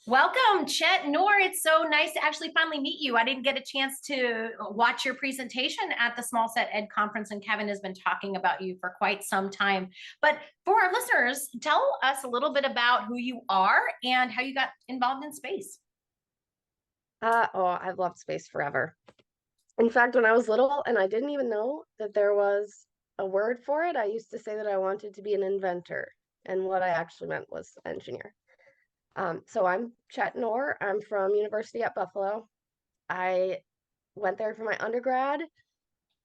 Welcome, Chet Knoer. It's so nice to actually finally meet you. I didn't get a chance to watch your presentation at the Small Set Ed conference, and Kevin has been talking about you for quite some time. But for our listeners, tell us a little bit about who you are and how you got involved in space. I've loved space forever. In fact, when I was little and I didn't even know that there was a word for it, I used to say that I wanted to be an inventor, and what I actually meant was engineer. So I'm Chet Knoer. I'm from University at Buffalo. I went there for my undergrad,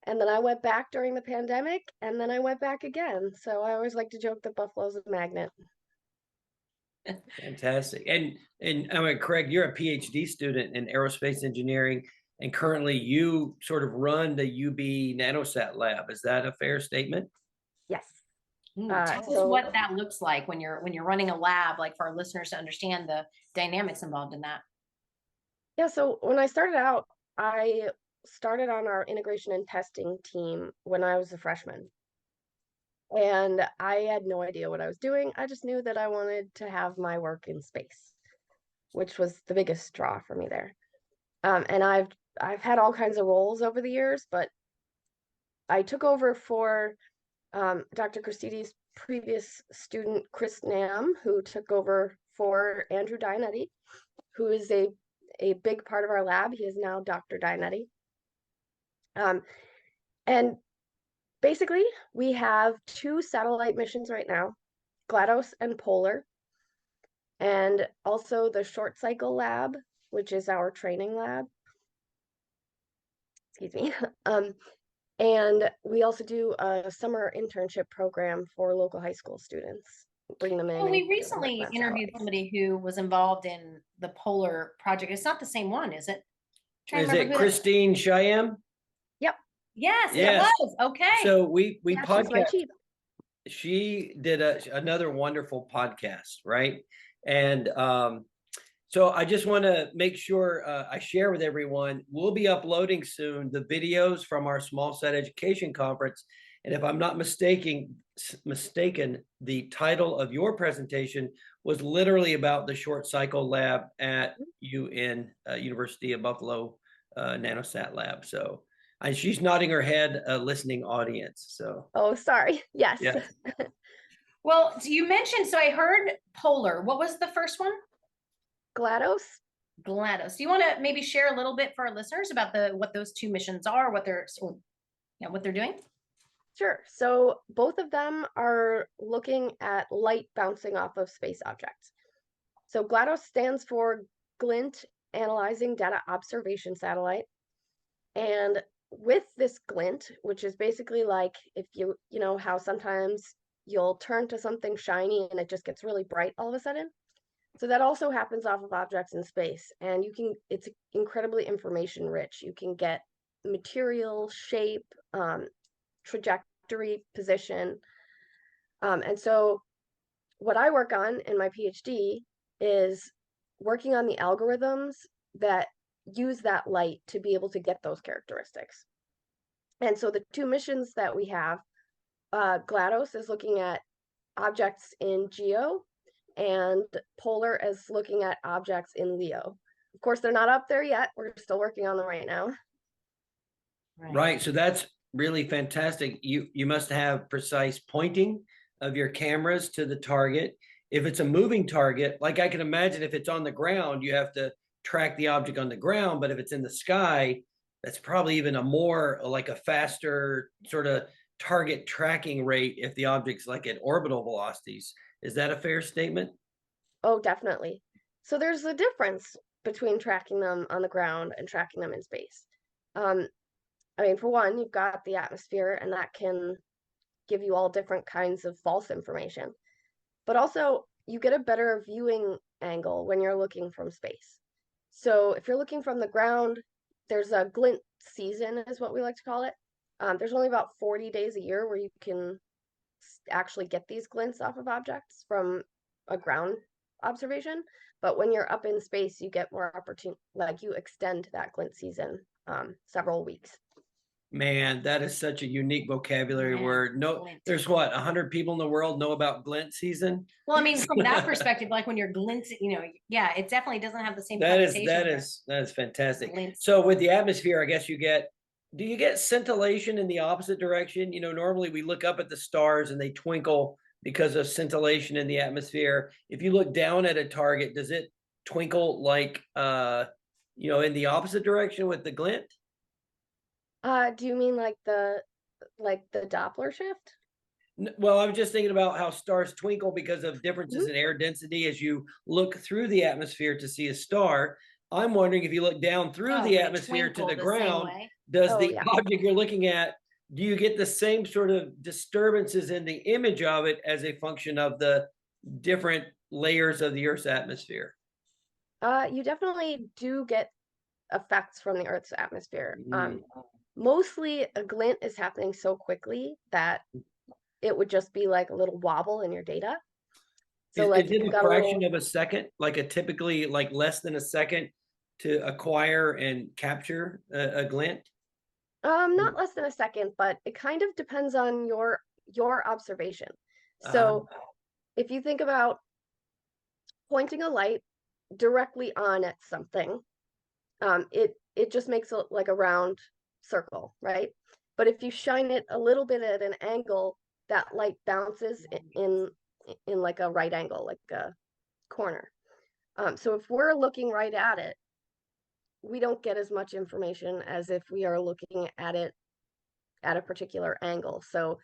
and then I went back during the pandemic, and then I went back again. So I always like to joke that Buffalo's a magnet. Fantastic. And I mean, Craig, you're a PhD student in aerospace engineering, and currently you sort of run the UB Nanosat Lab. Is that a fair statement? Yes. Tell us what that looks like when you're running a lab, like for our listeners to understand the dynamics involved in that. Yeah, so when I started out, I started on our integration and testing team when I was a freshman. And I had no idea what I was doing. I just knew that I wanted to have my work in space, which was the biggest draw for me there. And I've had all kinds of roles over the years, but I took over for Dr. Christides' previous student, Chris Nam, who took over for Andrew Dianetti, who is a big part of our lab. He is now Dr. Dianetti. And basically, we have two satellite missions right now, GLaDoS and Polar, and also the short cycle lab, which is our training lab. Excuse me. And we also do a summer internship program for local high school students. Bring them in. Well, we recently interviewed somebody who was involved in the Polar project. It's not the same one, is it? Is it Christine Shyam? Yep. Yes, Yes. it was. Okay. So we podcast. She did another wonderful podcast, right? And so I just want to make sure I share with everyone. We'll be uploading soon the videos from our Small Set Education Conference. And if I'm not mistaken, the title of your presentation was literally about the short cycle lab at University of Buffalo Nanosat Lab. So she's nodding her head, listening audience. So. Oh, sorry. Yes. Yeah. Well, you mentioned, so I heard Polar. What was the first one? GLaDoS. GLaDoS. Do you want to maybe share a little bit for our listeners about what those two missions are, what they're doing? Sure. So both of them are looking at light bouncing off of space objects. So GLaDoS stands for Glint Analyzing Data Observation Satellite. And with this glint, which is basically like if you know how sometimes you'll turn to something shiny and it just gets really bright all of a sudden. So that also happens off of objects in space, and it's incredibly information rich. You can get material, shape, trajectory, position. And so what I work on in my PhD is working on the algorithms that use that light to be able to get those characteristics. And so the two missions that we have, GLaDoS is looking at objects in GEO, and Polar is looking at objects in LEO. Of course, they're not up there yet. We're still working on them right now. Right. So that's really fantastic. You must have precise pointing of your cameras to the target. If it's a moving target, like I can imagine if it's on the ground, you have to track the object on the ground. But if it's in the sky, that's probably even a faster sort of target tracking rate if the object's like at orbital velocities. Is that a fair statement? Oh, definitely. So there's a difference between tracking them on the ground and tracking them in space. I mean, for one, you've got the atmosphere, and that can give you all different kinds of false information. But also, you get a better viewing angle when you're looking from space. So if you're looking from the ground, there's a glint season, is what we like to call it. There's only about 40 days a year where you can actually get these glints off of objects from a ground observation. But when you're up in space, you get more opportunity, like you extend that glint season several weeks. Man, that is such a unique vocabulary Yeah, word. No, glint. there's what, 100 people in the world know about glint season? Well, I mean, from that perspective, like when you're glinting, yeah, it definitely doesn't have the same That is connotation. that is fantastic. Glint. So with the atmosphere, I guess do you get scintillation in the opposite direction? Normally we look up at the stars and they twinkle because of scintillation in the atmosphere. If you look down at a target, does it twinkle like in the opposite direction with the glint? Do you mean like the Doppler shift? Well, I was just thinking about how stars twinkle because of differences Mhm. in air density as you look through the atmosphere to see a star. I'm wondering if you look down through Oh, the would it atmosphere to twinkle the the same ground, way? does Oh, the yeah. object you're looking at, do you get the same sort of disturbances in the image of it as a function of the different layers of the Earth's atmosphere? You definitely do get effects from the Earth's atmosphere. Mm. Mostly a glint is happening so quickly that it would just be like a little wobble in your data. So like Is if it you've a got a fraction little, of a second, like a typically like less than a second to acquire and capture a glint? not less than a second, but it kind of depends on your observation. Uh, So if you think about pointing a light directly on at something, it just makes it like a round circle, right? But if you shine it a little bit at an angle, that light bounces in like a right angle, like a corner. So if we're looking right at it, we don't get as much information as if we are looking at it at a particular angle. So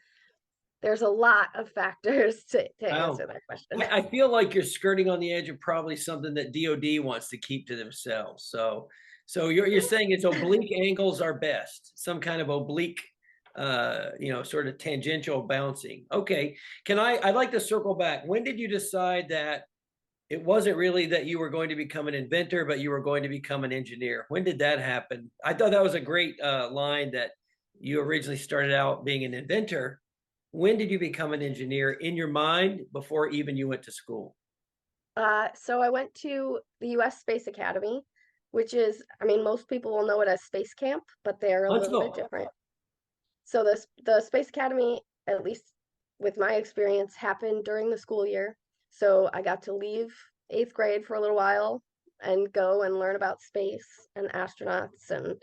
there's a lot of factors to wow. answer that question. I feel like you're skirting on the edge of probably something that DoD wants to keep to themselves. So you're saying it's oblique angles are best, some kind of oblique, sort of tangential bouncing. Okay, I'd like to circle back. When did you decide that it wasn't really that you were going to become an inventor, but you were going to become an engineer? When did that happen? I thought that was a great line that you originally started out being an inventor. When did you become an engineer in your mind before even you went to school? So I went to the US Space Academy, which is, I mean, most people will know it as Space Camp, but they're a little bit different. So the Space Academy, at least with my experience, happened during the school year. So I got to leave 8th grade for a little while and go and learn about space and astronauts. And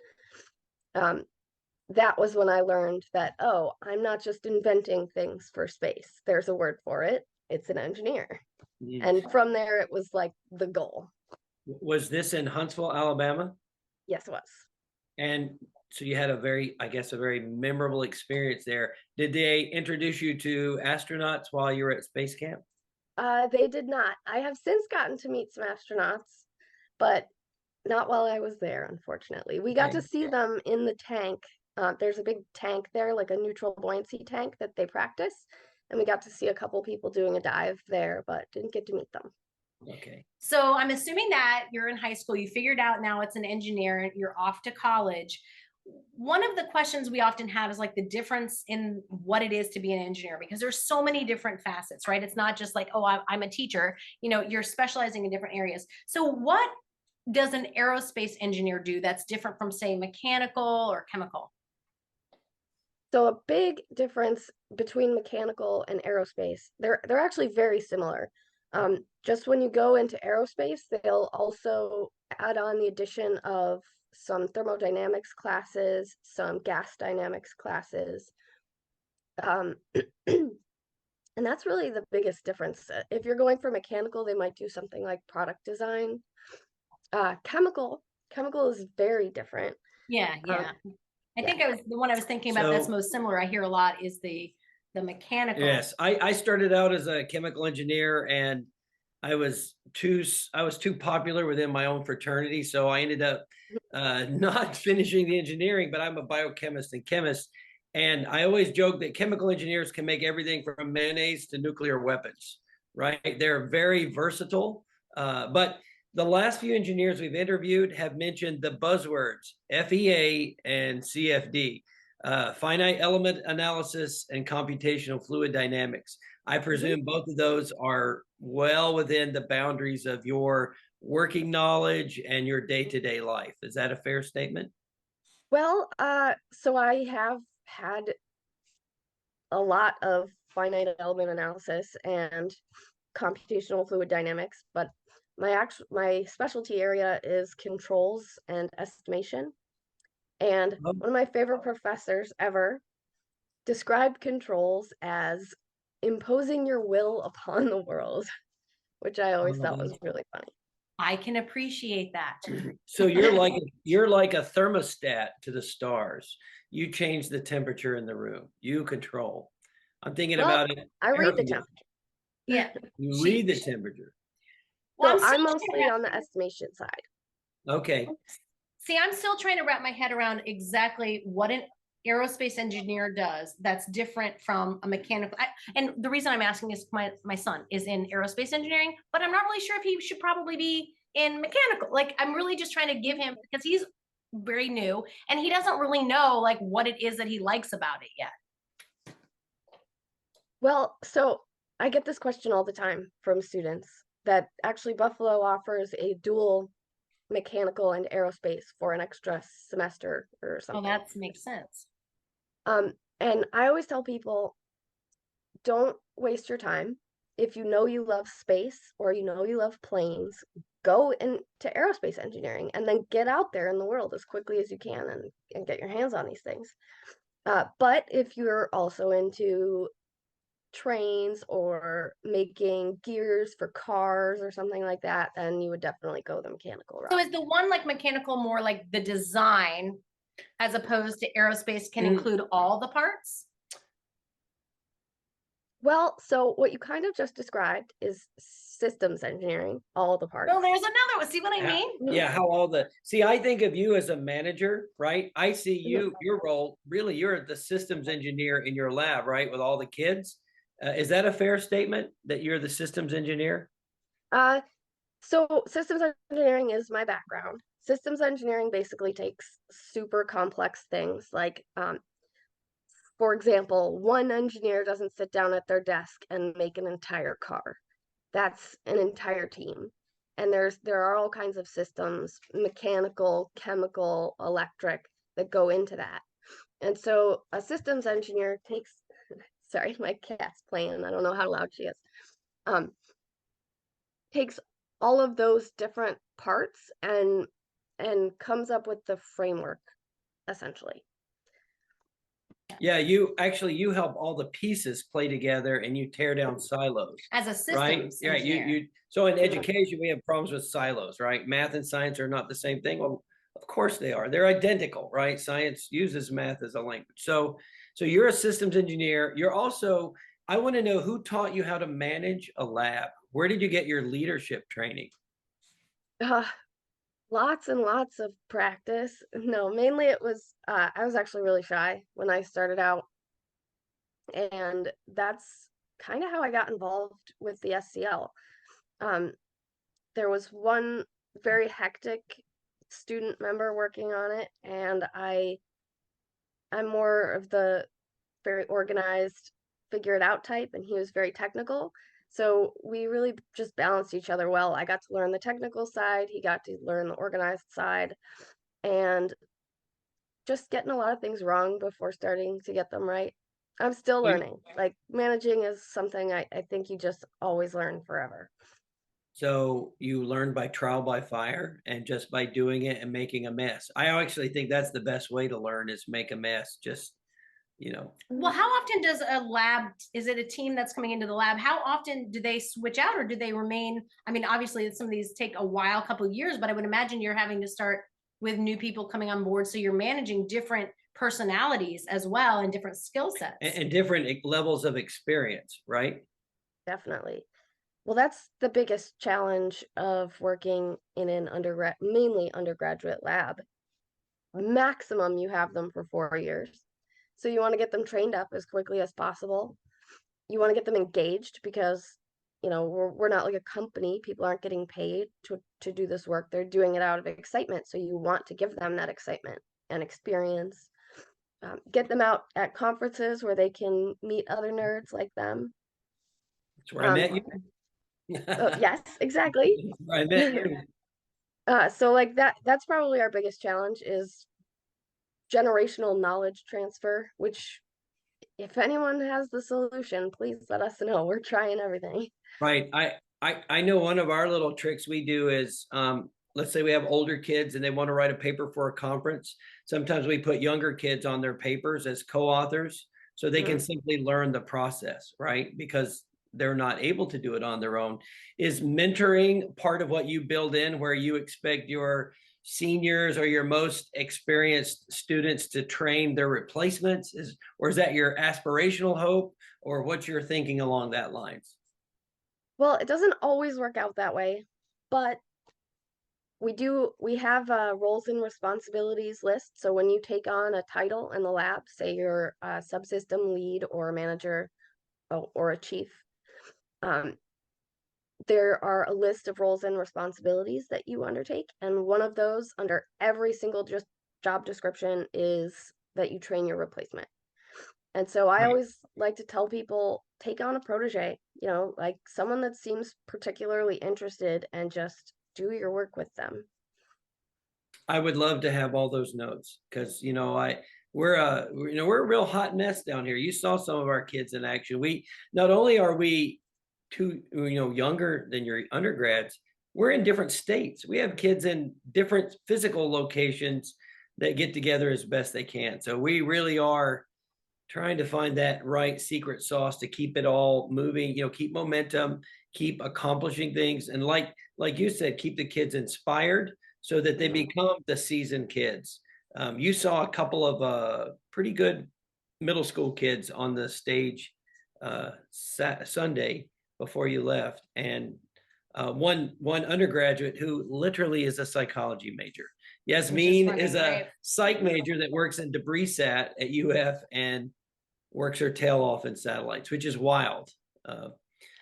that was when I learned that, oh, I'm not just inventing things for space. There's a word for it. It's an engineer. And from there, it was like the goal. Was this in Huntsville, Alabama? Yes, it was. And so you had a very memorable experience there. Did they introduce you to astronauts while you were at space camp? They did not. I have since gotten to meet some astronauts, but not while I was there, unfortunately. We got to see them in the tank. There's a big tank there, like a neutral buoyancy tank that they practice. And we got to see a couple people doing a dive there, but didn't get to meet them. Okay. So I'm assuming that you're in high school, you figured out now it's an engineer, you're off to college. One of the questions we often have is like the difference in what it is to be an engineer, because there's so many different facets, right? It's not just like, oh, I'm a teacher, you're specializing in different areas. So what does an aerospace engineer do that's different from, say, mechanical or chemical? So a big difference between mechanical and aerospace, they're actually very similar. Just when you go into aerospace, they'll also add on the addition of some thermodynamics classes, some gas dynamics classes. And that's really the biggest difference. If you're going for mechanical, they might do something like product design. Chemical is very different. Yeah. I think the one I was thinking about that's most similar, I hear a lot, is the mechanical. Yes, I started out as a chemical engineer, and I was too popular within my own fraternity, so I ended up not finishing the engineering. But I'm a biochemist and chemist, and I always joke that chemical engineers can make everything from mayonnaise to nuclear weapons. Right? They're very versatile, but the last few engineers we've interviewed have mentioned the buzzwords FEA and CFD, finite element analysis and computational fluid dynamics. I presume both of those are well within the boundaries of your working knowledge and your day-to-day life. Is that a fair statement? Well, so I have had a lot of finite element analysis and computational fluid dynamics, but my specialty area is controls and estimation. And Oh, one of my favorite professors ever described controls as imposing your will upon the world, which I always thought was really funny. I can appreciate that. So you're like a thermostat to the stars. You change the temperature in the room. You control. I'm thinking Well, about it. I read the temperature. Yeah. You read the temperature. Well, So I'm mostly on the estimation side. Okay. See, I'm still trying to wrap my head around exactly what an aerospace engineer does that's different from a mechanical. And the reason I'm asking is my son is in aerospace engineering, but I'm not really sure if he should probably be in mechanical. Like, I'm really just trying to give him, because he's very new and he doesn't really know like what it is that he likes about it yet. Well, so I get this question all the time from students that actually Buffalo offers a dual mechanical and aerospace for an extra semester or Oh, something. that makes sense. And I always tell people, don't waste your time. If you know you love space or you know you love planes, go into aerospace engineering and then get out there in the world as quickly as you can and get your hands on these things. But if you're also into trains or making gears for cars or something like that, then you would definitely go the mechanical route. So is the one like mechanical more like the design as opposed to aerospace can include all the parts? Well, so what you kind of just described is systems engineering, all the parts. Oh, there's another one. See what I mean? Yeah, how all the see, I think of you as a manager, right? I see you, your role, really, you're the systems engineer in your lab, right? With all the kids. Is that a fair statement that you're the systems engineer? So systems engineering is my background. Systems engineering basically takes super complex things like, for example, one engineer doesn't sit down at their desk and make an entire car. That's an entire team. And there are all kinds of systems, mechanical, chemical, electric, that go into that. And so a systems engineer takes, sorry, my cat's playing. I don't know how loud she is. Takes all of those different parts and comes up with the framework, essentially. Yeah, you help all the pieces play together and you tear down silos. As a systems right? Yeah, engineer. so in education we have problems with silos, right? Math and science are not the same thing. Well, of course they are. They're identical, right? Science uses math as a language. So you're a systems engineer. You're also, I want to know who taught you how to manage a lab. Where did you get your leadership training? Lots and lots of practice. No, mainly it was, I was actually really shy when I started out. And that's kind of how I got involved with the SCL. There was one very hectic student member working on it, and I'm more of the very organized, figure it out type, and he was very technical. So we really just balanced each other well. I got to learn the technical side, he got to learn the organized side, and just getting a lot of things wrong before starting to get them right. I'm still learning. Like, managing is something I think you just always learn forever. So you learn by trial by fire and just by doing it and making a mess. I actually think that's the best way to learn is make a mess. Just, Well, how often does a lab, is it a team that's coming into the lab? How often do they switch out or do they remain? I mean, obviously some of these take a while, a couple of years, but I would imagine you're having to start with new people coming on board. So you're managing different personalities as well and different skill sets. and different levels of experience, right? Definitely. Well, that's the biggest challenge of working in an mainly undergraduate lab. Maximum, you have them for 4 years. So you want to get them trained up as quickly as possible. You want to get them engaged because, we're not like a company. People aren't getting paid to do this work. They're doing it out of excitement. So you want to give them that excitement and experience. Get them out at conferences where they can meet other nerds like them. That's where I met you. Yes, exactly. That's where I met you. So like that's probably our biggest challenge is generational knowledge transfer, which if anyone has the solution, please let us know. We're trying everything. Right. I know one of our little tricks we do is, let's say we have older kids and they want to write a paper for a conference. Sometimes we put younger kids on their papers as co-authors so they can simply learn the process, right? Because they're not able to do it on their own. Is mentoring part of what you build in, where you expect your seniors or your most experienced students to train their replacements? Or is that your aspirational hope, or what's your thinking along that lines? Well, it doesn't always work out that way, but we have a roles and responsibilities list. So when you take on a title in the lab, say you're a subsystem lead or a manager or a chief, there are a list of roles and responsibilities that you undertake. And one of those under every single just job description is that you train your replacement. And so I always like to tell people, take on a protege, you know, like someone that seems particularly interested, and just do your work with them. I would love to have all those notes because, we're a real hot mess down here. You saw some of our kids in action. We not only are we too, younger than your undergrads, we're in different states. We have kids in different physical locations that get together as best they can. So we really are trying to find that right secret sauce to keep it all moving, keep momentum, keep accomplishing things. And like you said, keep the kids inspired so that they become the seasoned kids. You saw a couple of pretty good middle school kids on the stage Sunday before you left, and one undergraduate who literally is a psychology major. Yasmin is a psych major that works in debris sat at UF and works her tail off in satellites, which is wild.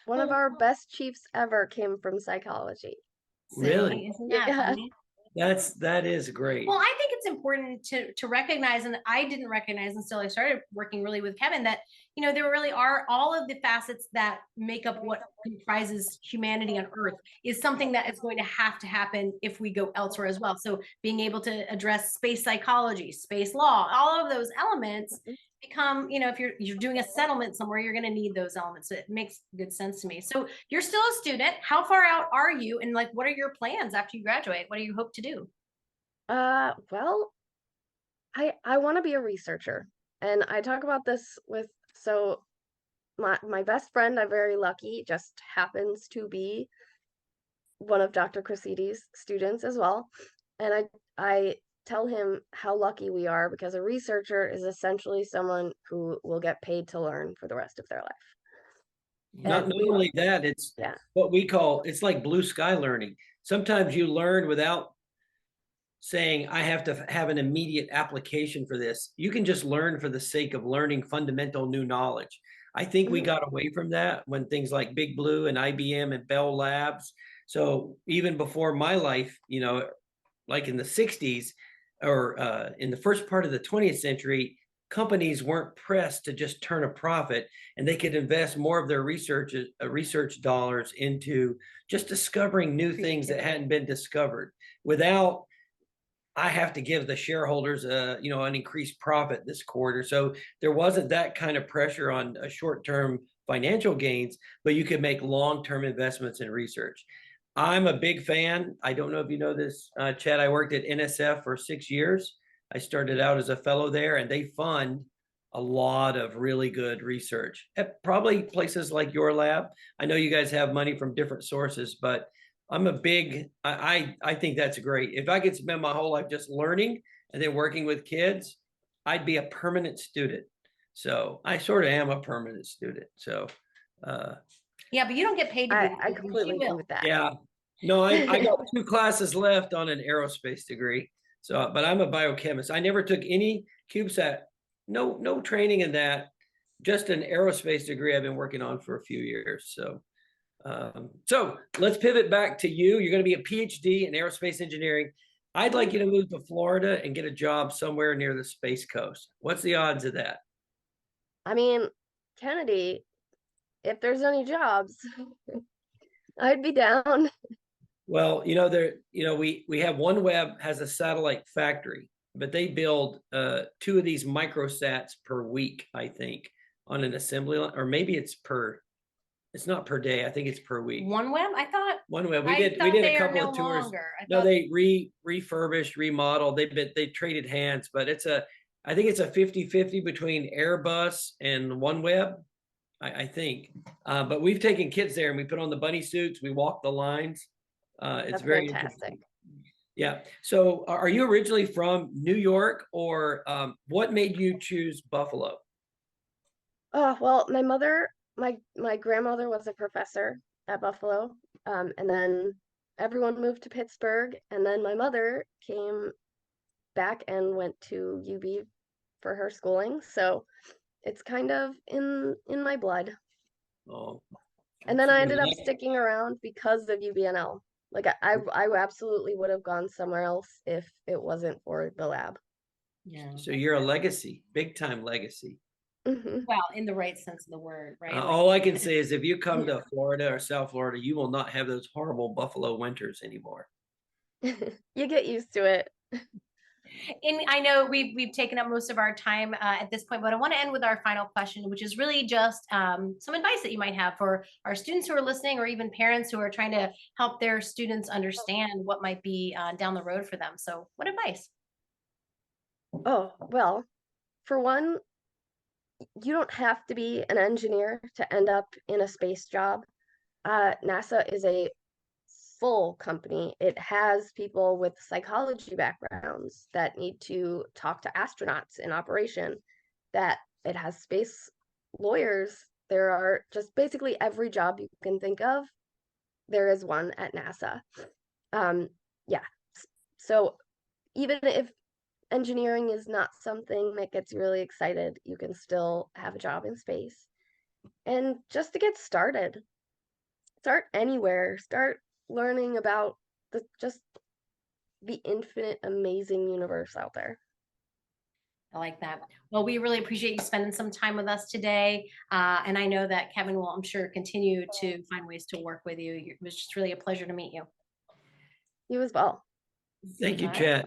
One of our best chiefs ever came from psychology. Really? Isn't that funny? That is great. Well, I think it's important to recognize, and I didn't recognize until I started working really with Kevin, that there really are all of the facets that make up what comprises humanity on Earth is something that is going to happen if we go elsewhere as well. So being able to address space psychology, space law, all of those elements become, if you're doing a settlement somewhere, you're going to need those elements. So it makes good sense to me. So you're still a student. How far out are you? And what are your plans after you graduate? What do you hope to do? Well, I want to be a researcher. And I talk about this so my best friend, I'm very lucky, just happens to be one of Dr. Cressidi's students as well. And I tell him how lucky we are, because a researcher is essentially someone who will get paid to learn for the rest of their life. Not only that, it's what we call, it's like blue sky learning. Sometimes you learn without saying, I have to have an immediate application for this. You can just learn for the sake of learning fundamental new knowledge. I think we got away from that when things like Big Blue and IBM and Bell Labs. So even before my life, like in the 60s or in the first part of the 20th century, companies weren't pressed to just turn a profit, and they could invest more of their research dollars into just discovering new things that hadn't been discovered without, I have to give the shareholders an increased profit this quarter. So there wasn't that kind of pressure on short-term financial gains, but you could make long-term investments in research. I'm a big fan. I don't know if you know this, Chet. I worked at NSF for 6 years. I started out as a fellow there, and they fund a lot of really good research at probably places like your lab. I know you guys have money from different sources, but I'm a big, I think that's great. If I could spend my whole life just learning and then working with kids, I'd be a permanent student. So I sort of am a permanent student. So yeah, but you don't get paid to be. I completely agree with that. Yeah. No, I got 2 classes left on an aerospace degree. So, but I'm a biochemist. I never took any CubeSat, no training in that, just an aerospace degree I've been working on for a few years. So let's pivot back to you. You're going to be a PhD in aerospace engineering. I'd like you to move to Florida and get a job somewhere near the Space Coast. What's the odds of that? I mean, Kennedy, if there's any jobs, I'd be down. Well, we have OneWeb has a satellite factory, but they build 2 of these microsats per week, I think, on an assembly line, or maybe it's not per day. I think it's per week. OneWeb, I thought. OneWeb. We I did thought a they are couple no of tours. longer. No, they refurbished, remodeled. They traded hands, but I think it's a 50-50 between Airbus and OneWeb. I think, but we've taken kids there and we put on the bunny suits. We walk the lines. It's That's very fantastic. interesting. Yeah. So are you originally from New York, or what made you choose Buffalo? Oh, well, my grandmother was a professor at Buffalo, and then everyone moved to Pittsburgh, and then my mother came back and went to UB for her schooling. So it's kind of in my blood. Oh, And then I ended up sticking around because of UBNL. Like I absolutely would have gone somewhere else if it wasn't for the lab. Yeah. So you're a legacy, big time legacy. Mhm. Well, in the right sense of the word, right? All I can say is if you come to Florida or South Florida, you will not have those horrible Buffalo winters anymore. You get used to it. And I know we've taken up most of our time at this point, but I want to end with our final question, which is really just some advice that you might have for our students who are listening, or even parents who are trying to help their students understand what might be down the road for them. So what advice? Oh, well, for one, you don't have to be an engineer to end up in a space job. NASA is a full company. It has people with psychology backgrounds that need to talk to astronauts in operation, that it has space lawyers. There are just basically every job you can think of, there is one at NASA. Yeah. So even if engineering is not something that gets you really excited, you can still have a job in space. And just to get started, start anywhere, start learning about the infinite amazing universe out there. I like that. Well, we really appreciate you spending some time with us today. And I know that Kevin will, I'm sure, continue to find ways to work with you. It was just really a pleasure to meet you. You as well. Thank you, All right. Chet.